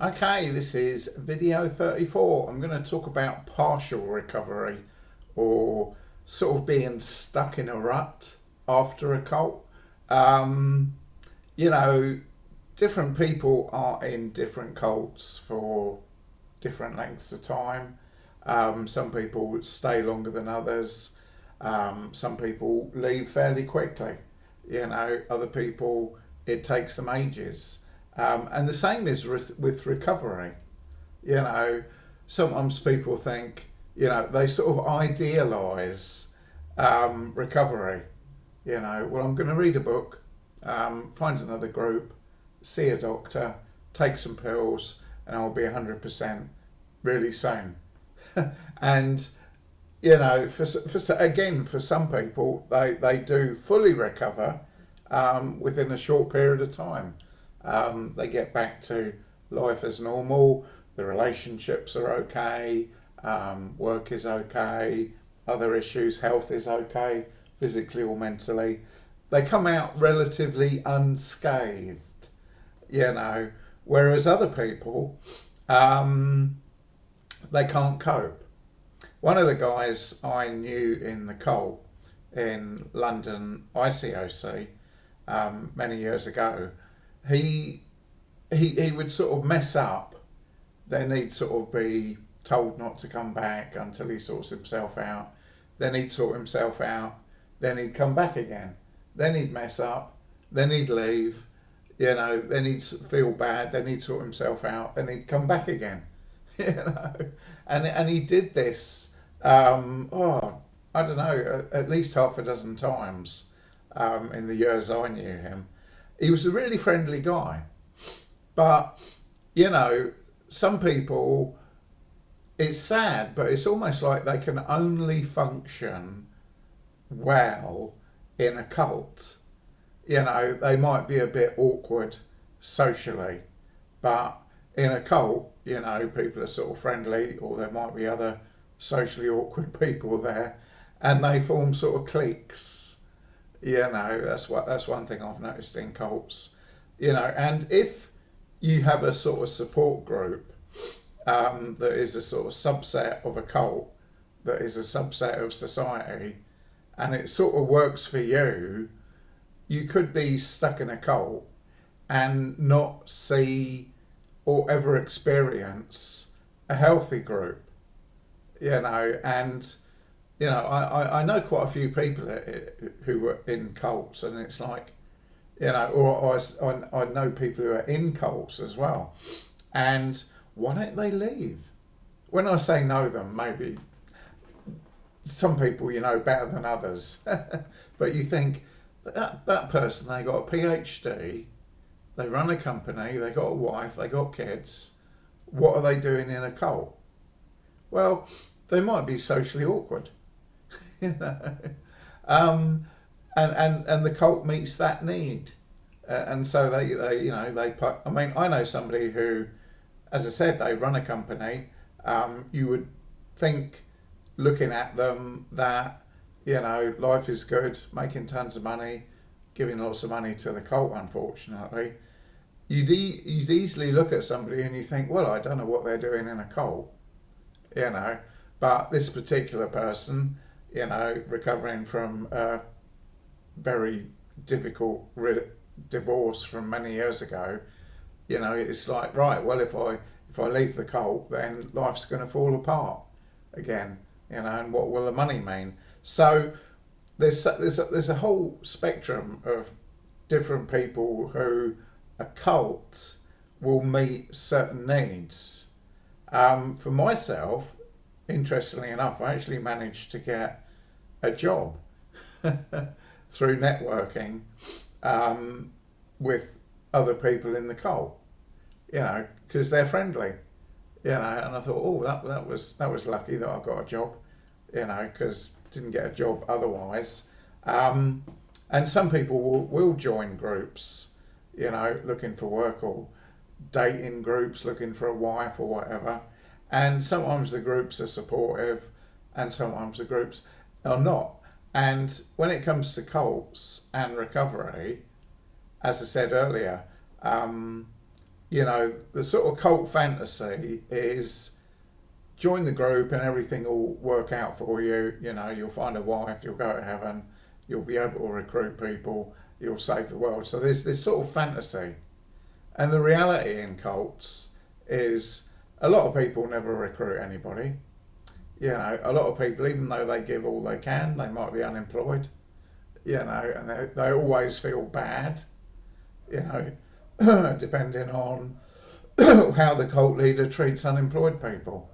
Okay, this is video 34. I'm going to talk about partial recovery or sort of being stuck in a rut after a cult. Um, you know, different people are in different cults for different lengths of time. Some people stay longer than others. Some people leave fairly quickly. Other people, it takes them ages. And the same is with recovery. You know, sometimes people think, they sort of idealize recovery. Well, I'm going to read a book, find another group, see a doctor, take some pills, and I'll be 100% really soon. And for some people, they do fully recover within a short period of time. They get back to life as normal. The relationships are okay. Work is okay. Other issues, health is okay, physically or mentally. They come out relatively unscathed, you know. Whereas other people, um, they can't cope. One of the guys I knew in the cult in London ICOC many years ago, he he would sort of mess up. Then he'd sort of be told not to come back until he sorts himself out. Then he'd sort himself out. Then he'd come back again. Then he'd mess up. Then he'd leave. Then he'd feel bad. Then he'd sort himself out. Then he'd come back again. you know, and he did this. I don't know, at least half a dozen times in the years I knew him. He was a really friendly guy, but you know, some people. It's sad, but it's almost like they can only function well in a cult. They might be a bit awkward socially, but in a cult, people are sort of friendly, or there might be other socially awkward people there, and they form sort of cliques. That's one thing I've noticed in cults. And if you have a sort of support group that is a sort of subset of a cult, that is a subset of society, and it sort of works for you, you could be stuck in a cult and not see or ever experience a healthy group, and I know quite a few people who were in cults, and it's like, I know people who are in cults as well, and why don't they leave? When I say know them, maybe some people better than others, but you think that person, they got a PhD, they run a company, they got a wife, they got kids. What are they doing in a cult? Well, they might be socially awkward, you know, and the cult meets that need, and so they put. I mean, I know somebody who, as I said, they run a company. You would think, looking at them, that life is good, making tons of money, giving lots of money to the cult. Unfortunately, you'd easily look at somebody and you think, well, I don't know what they're doing in a cult, you know. But this particular person, recovering from a very difficult divorce from many years ago, it's like, right, well, if I leave the cult, then life's going to fall apart again, and what will the money mean? So there's a whole spectrum of different people who a cult will meet certain needs. For myself, interestingly enough, I actually managed to get a job through networking with other people in the cult, because they're friendly, and I thought, oh, that was lucky that I got a job, because didn't get a job otherwise. And some people will join groups, looking for work, or dating groups looking for a wife or whatever. And sometimes the groups are supportive, and sometimes the groups are not. And when it comes to cults and recovery, as I said earlier, the sort of cult fantasy is join the group and everything will work out for you. You'll find a wife, you'll go to heaven, you'll be able to recruit people, you'll save the world. So there's this sort of fantasy. And the reality in cults is a lot of people never recruit anybody. A lot of people, even though they give all they can, they might be unemployed, and they always feel bad, depending on how the cult leader treats unemployed people.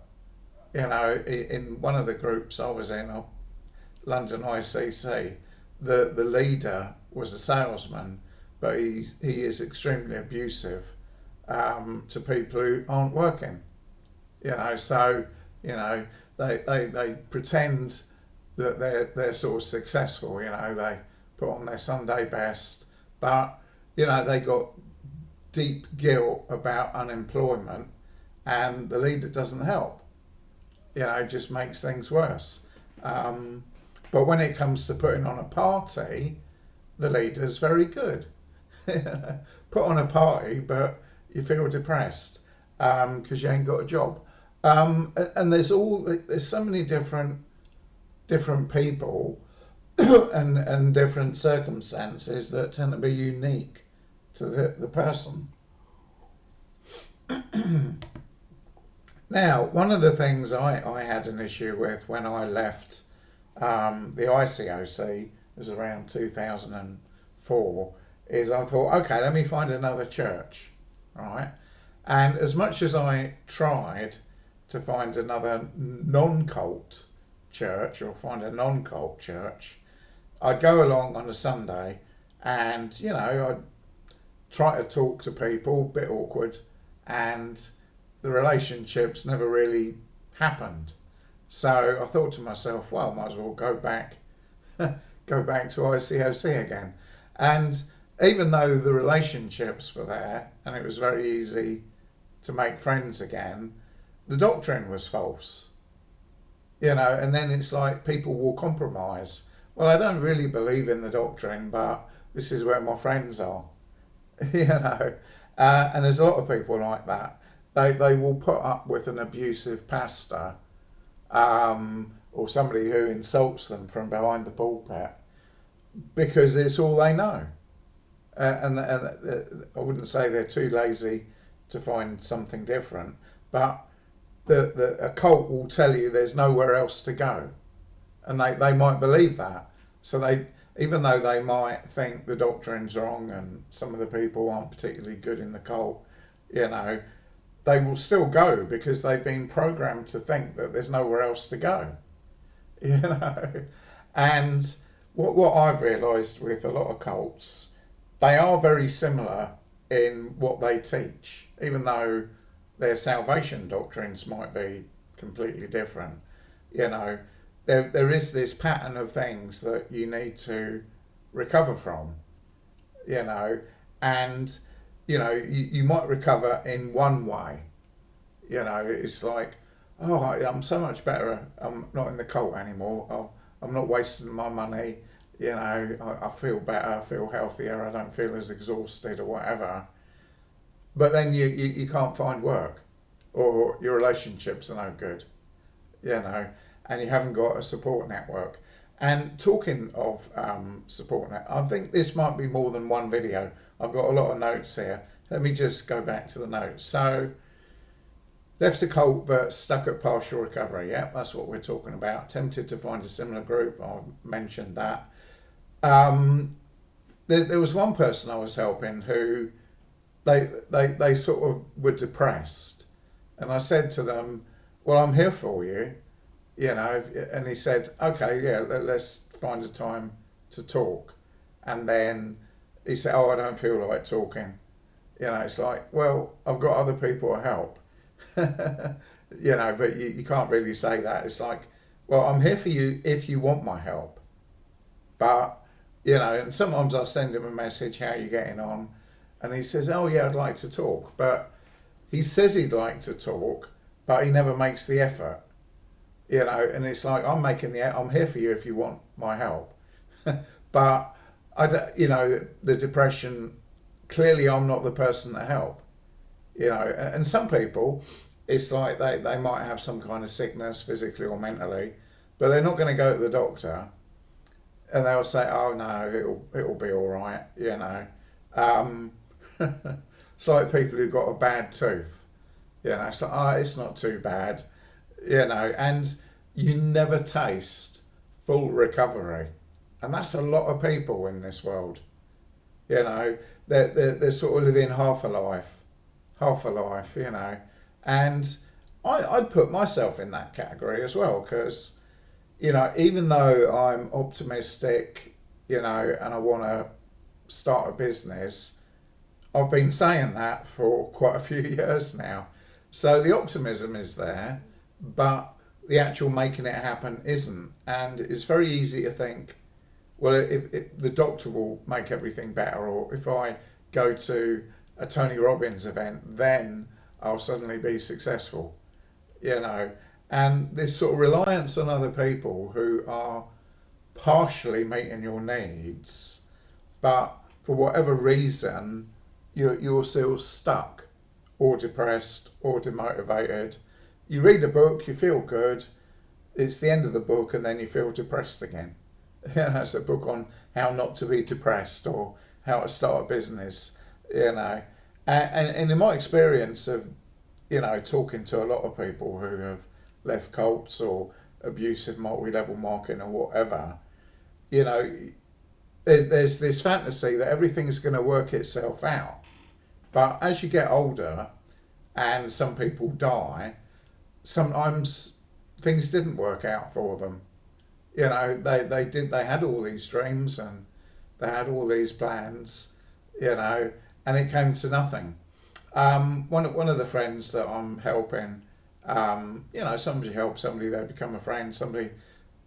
In one of the groups I was in, London ICC, the leader was a salesman, but he is extremely abusive to people who aren't working. So they pretend that they're sort of successful. They put on their Sunday best, but they got deep guilt about unemployment, and the leader doesn't help. It just makes things worse. But when it comes to putting on a party, the leader's very good. Put on a party, but you feel depressed because you ain't got a job. And there's so many different people and different circumstances that tend to be unique to the person. Now, one of the things I had an issue with when I left the ICOC was around 2004, is I thought, okay, let me find another church, right? And as much as I tried to find another non-cult church or find a non-cult church, I'd go along on a Sunday and, I'd try to talk to people, a bit awkward, and the relationships never really happened. So I thought to myself, well, might as well go back to ICOC again. And even though the relationships were there and it was very easy to make friends again, the doctrine was false. And then it's like people will compromise. Well, I don't really believe in the doctrine, but this is where my friends are. And there's a lot of people like that. They will put up with an abusive pastor or somebody who insults them from behind the pulpit because it's all they know. And I wouldn't say they're too lazy to find something different, but a cult will tell you there's nowhere else to go. And they might believe that. So even though they might think the doctrine's wrong and some of the people aren't particularly good in the cult, they will still go because they've been programmed to think that there's nowhere else to go. And what I've realised with a lot of cults, they are very similar in what they teach, even though their salvation doctrines might be completely different. There is this pattern of things that you need to recover from, and you might recover in one way. It's like, oh, I'm so much better. I'm not in the cult anymore. I'm not wasting my money. I feel better. I feel healthier. I don't feel as exhausted or whatever. But then you can't find work, or your relationships are no good, and you haven't got a support network. And talking of support network, I think this might be more than one video. I've got a lot of notes here. Let me just go back to the notes. So, left the cult but stuck at partial recovery. Yeah, that's what we're talking about. Tempted to find a similar group. I've mentioned that. There was one person I was helping who they sort of were depressed, and I said to them, well, I'm here for you, and he said, okay, yeah, let's find a time to talk. And then he said, oh, I don't feel like talking. It's like, well, I've got other people to help. But you can't really say that. It's like, well, I'm here for you if you want my help. But, and sometimes I send him a message, how are you getting on? And he says, oh yeah, I'd like to talk. But he says he'd like to talk, but he never makes the effort. And it's like, I'm here for you if you want my help. But, the depression, clearly I'm not the person to help. you know. And some people, it's like they might have some kind of sickness, physically or mentally, but they're not going to go to the doctor, and they'll say, "Oh no, it'll be all right," you know. Um, it's like people who've got a bad tooth, you know. It's like, oh, it's not too bad, you know, and you never taste full recovery, and that's a lot of people in this world. You know, they're sort of living half a life, you know, and I'd put myself in that category as well because, you know, even though I'm optimistic, you know, and I want to start a business, I've been saying that for quite a few years now. So the optimism is there, but the actual making it happen isn't. And it's very easy to think, well, if the doctor will make everything better, or if I go to a Tony Robbins event, then I'll suddenly be successful, you know. And this sort of reliance on other people who are partially meeting your needs, but for whatever reason, you're still stuck or depressed or demotivated. You read a book, you feel good, it's the end of the book, and then you feel depressed again. Yeah, it's a book on how not to be depressed or how to start a business, you know. And in my experience of, you know, talking to a lot of people who have left cults or abusive multi-level marketing or whatever, you know, there's this fantasy that everything's going to work itself out. But as you get older and some people die, sometimes things didn't work out for them. You know, they had all these dreams and they had all these plans, you know, and it came to nothing. One of the friends that I'm helping, you know, somebody helps somebody, they become a friend, somebody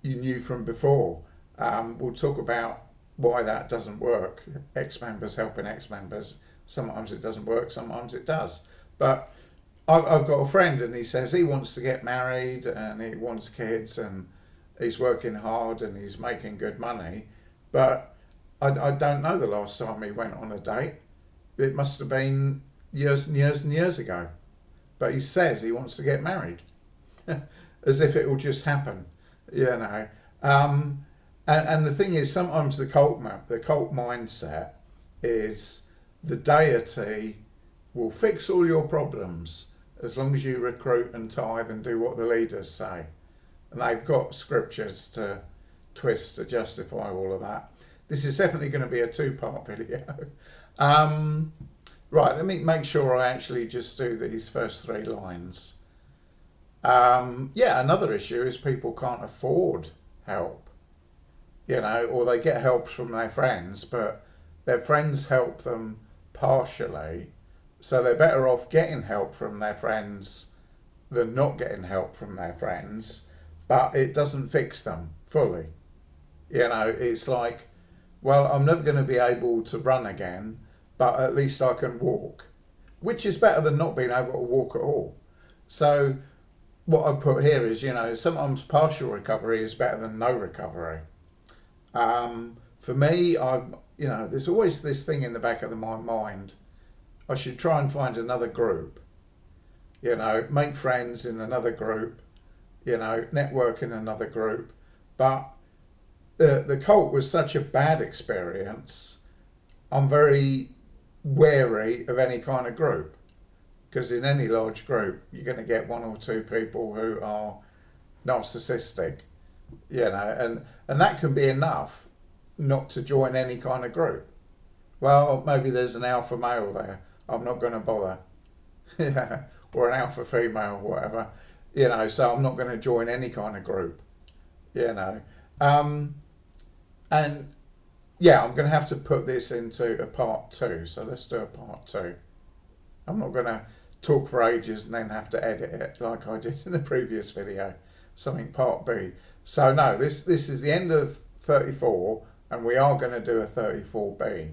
you knew from before. We'll talk about why that doesn't work. Ex-members helping ex-members. Sometimes it doesn't work, sometimes it does. But I've got a friend and he says he wants to get married and he wants kids and he's working hard and he's making good money. But I don't know the last time he went on a date. It must have been years and years and years ago. But he says he wants to get married. As if it will just happen, you know. And the thing is, sometimes the cult mindset is the deity will fix all your problems as long as you recruit and tithe and do what the leaders say. And they've got scriptures to twist to justify all of that. This is definitely going to be a two-part video. Right, let me make sure I actually just do these first three lines. Yeah, another issue is people can't afford help, you know, or they get help from their friends, but their friends help them partially, so they're better off getting help from their friends than not getting help from their friends, but it doesn't fix them fully. You know, it's like, well, I'm never going to be able to run again, but at least I can walk, which is better than not being able to walk at all. So what I've put here is, you know, sometimes partial recovery is better than no recovery. For me, you know, there's always this thing in the back of my mind. I should try and find another group, you know, make friends in another group, you know, network in another group. But the cult was such a bad experience. I'm very wary of any kind of group, because in any large group you're going to get one or two people who are narcissistic, you know, and that can be enough not to join any kind of group. Well, maybe there's an alpha male there, I'm not going to bother. Yeah, or an alpha female, whatever, you know, so I'm not going to join any kind of group, you know. And yeah, I'm going to have to put this into a part 2, so let's do a part 2. I'm not going to talk for ages and then have to edit it like I did in the previous video, something part B. So no, this is the end of 34, and we are going to do a 34B.